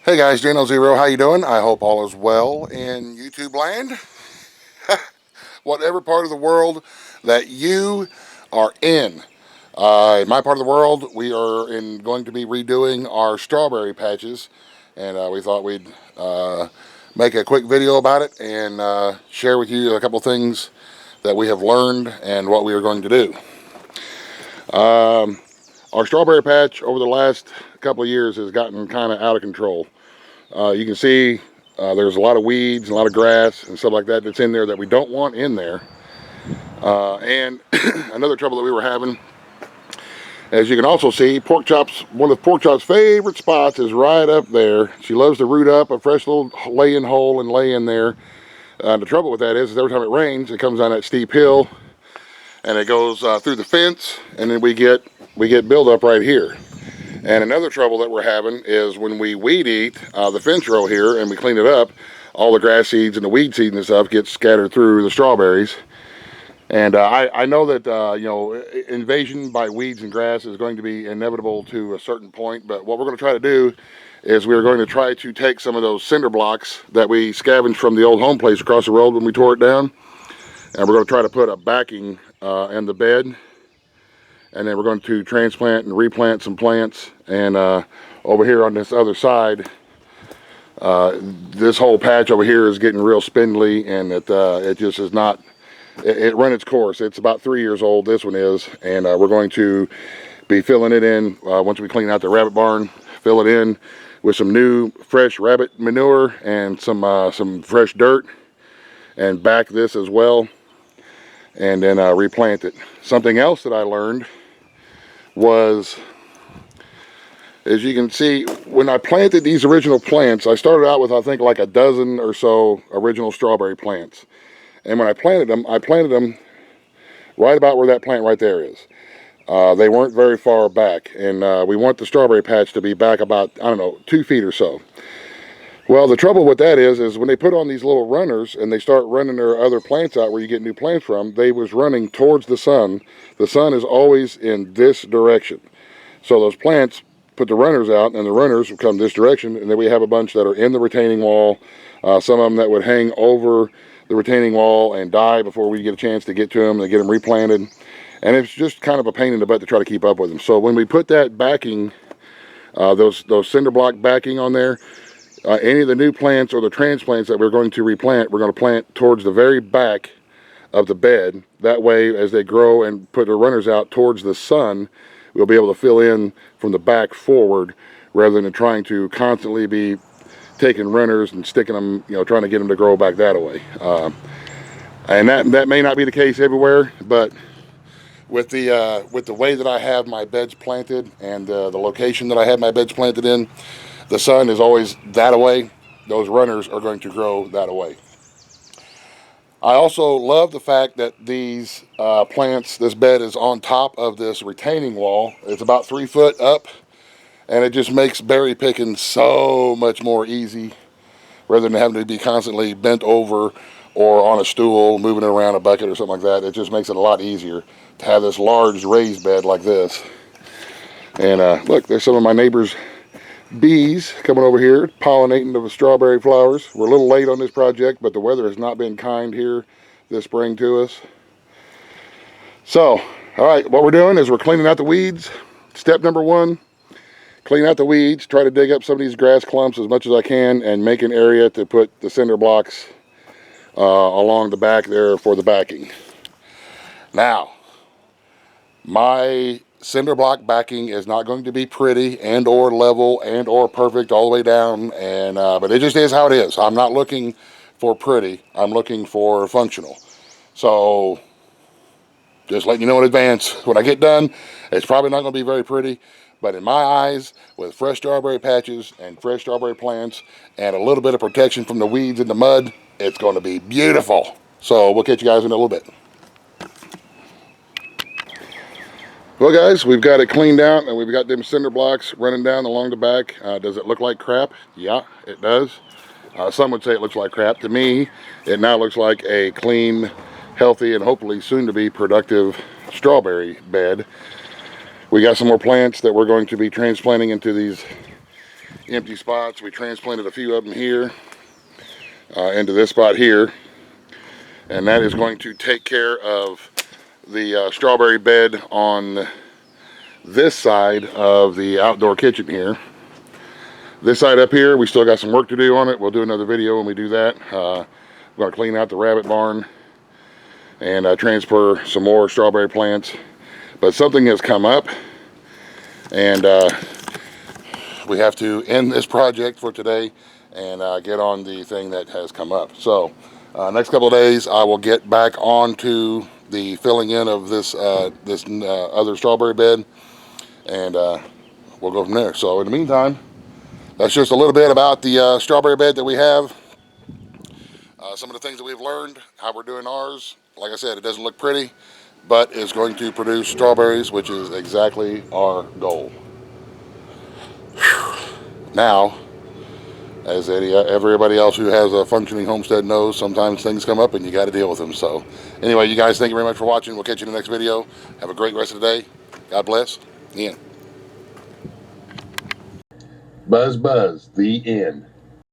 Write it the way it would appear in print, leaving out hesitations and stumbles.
Hey guys, Dano Zero, how you doing? I hope all is well in YouTube land. Whatever part of the world that you are in. In my part of the world, we are going to be redoing our strawberry patches, and we thought we'd make a quick video about it and share with you a couple things that we have learned and what we are going to do. Our strawberry patch over the last couple of years has gotten kind of out of control. You can see there's a lot of weeds, a lot of grass and stuff like that that's in there that we don't want in there. And another trouble that we were having, as you can also see, Pork Chop's, one of Pork Chop's favorite spots is right up there. She loves to root up a fresh little lay-in hole and lay in there. The trouble with that is every time it rains, it comes down that steep hill and it goes through the fence, and then we get buildup right here. And another trouble that we're having is when we weed eat the fence row here and we clean it up, all the grass seeds and the weed seeds and stuff get scattered through the strawberries. And I know that, invasion by weeds and grass is going to be inevitable to a certain point, but what we're going to try to do is we're going to try to take some of those cinder blocks that we scavenged from the old home place across the road when we tore it down, and we're going to try to put a backing in the bed, and then we're going to transplant and replant some plants. And over here on this other side, this whole patch over here is getting real spindly, and it just is not, it run its course. It's about 3 years old, this one is, and we're going to be filling it in once we clean out the rabbit barn, fill it in with some new fresh rabbit manure and some fresh dirt, and back this as well, and then replant it. Something else that I learned was, as you can see, when I planted these original plants, I started out with, I think, like a dozen or so original strawberry plants. And when I planted them right about where that plant right there is. They weren't very far back, and we want the strawberry patch to be back about, I don't know, 2 feet or so. Well, the trouble with that is when they put on these little runners and they start running their other plants out where you get new plants from, they was running towards the sun. The sun is always in this direction. So those plants put the runners out, and the runners will come this direction, and then we have a bunch that are in the retaining wall, some of them that would hang over the retaining wall and die before we get a chance to get to them and get them replanted. And it's just kind of a pain in the butt to try to keep up with them. So when we put that backing, those cinder block backing on there, any of the new plants or the transplants that we're going to replant, we're going to plant towards the very back of the bed. That way, as they grow and put the runners out towards the sun, we'll be able to fill in from the back forward, rather than trying to constantly be taking runners and sticking them, trying to get them to grow back that way. And that may not be the case everywhere, but with the way that I have my beds planted and the location that I have my beds planted in, the sun is always that way. Those runners are going to grow that way. I also love the fact that these plants, this bed is on top of this retaining wall. It's about 3 foot up, and it just makes berry picking so much more easy, rather than having to be constantly bent over or on a stool, moving it around a bucket or something like that. It just makes it a lot easier to have this large raised bed like this. And look, there's some of my neighbors' bees coming over here, pollinating the strawberry flowers. We're a little late on this project, but the weather has not been kind here this spring to us. So, all right, what we're doing is we're cleaning out the weeds. Step number 1, clean out the weeds, try to dig up some of these grass clumps as much as I can, and make an area to put the cinder blocks along the back there for the backing. Now, my cinder block backing is not going to be pretty and or level and or perfect all the way down, and but it just is how it is. I'm not looking for pretty, I'm looking for functional. So just letting you know in advance, when I get done, it's probably not going to be very pretty, but in my eyes, with fresh strawberry patches and fresh strawberry plants and a little bit of protection from the weeds and the mud, it's going to be beautiful. So we'll catch you guys in a little bit. Well guys, we've got it cleaned out, and we've got them cinder blocks running down along the back. Does it look like crap? Yeah, it does. Some would say it looks like crap. To me, it now looks like a clean, healthy, and hopefully soon to be productive strawberry bed. We got some more plants that we're going to be transplanting into these empty spots. We transplanted a few of them here into this spot here, and that is going to take care of the strawberry bed on this side of the outdoor kitchen here. This side up here, we still got some work to do on it. We'll do another video when we do that. We're going to clean out the rabbit barn and transfer some more strawberry plants. But something has come up, and we have to end this project for today and get on the thing that has come up. So next couple of days, I will get back onto the filling in of this other strawberry bed, and we'll go from there. So in the meantime, that's just a little bit about the strawberry bed that we have. Some of the things that we've learned, how we're doing ours. Like I said, it doesn't look pretty, but it's going to produce strawberries, which is exactly our goal. Whew. Now, as everybody else who has a functioning homestead knows, sometimes things come up and you got to deal with them. So anyway, you guys, thank you very much for watching. We'll catch you in the next video. Have a great rest of the day. God bless. The end. Buzz, buzz, the end.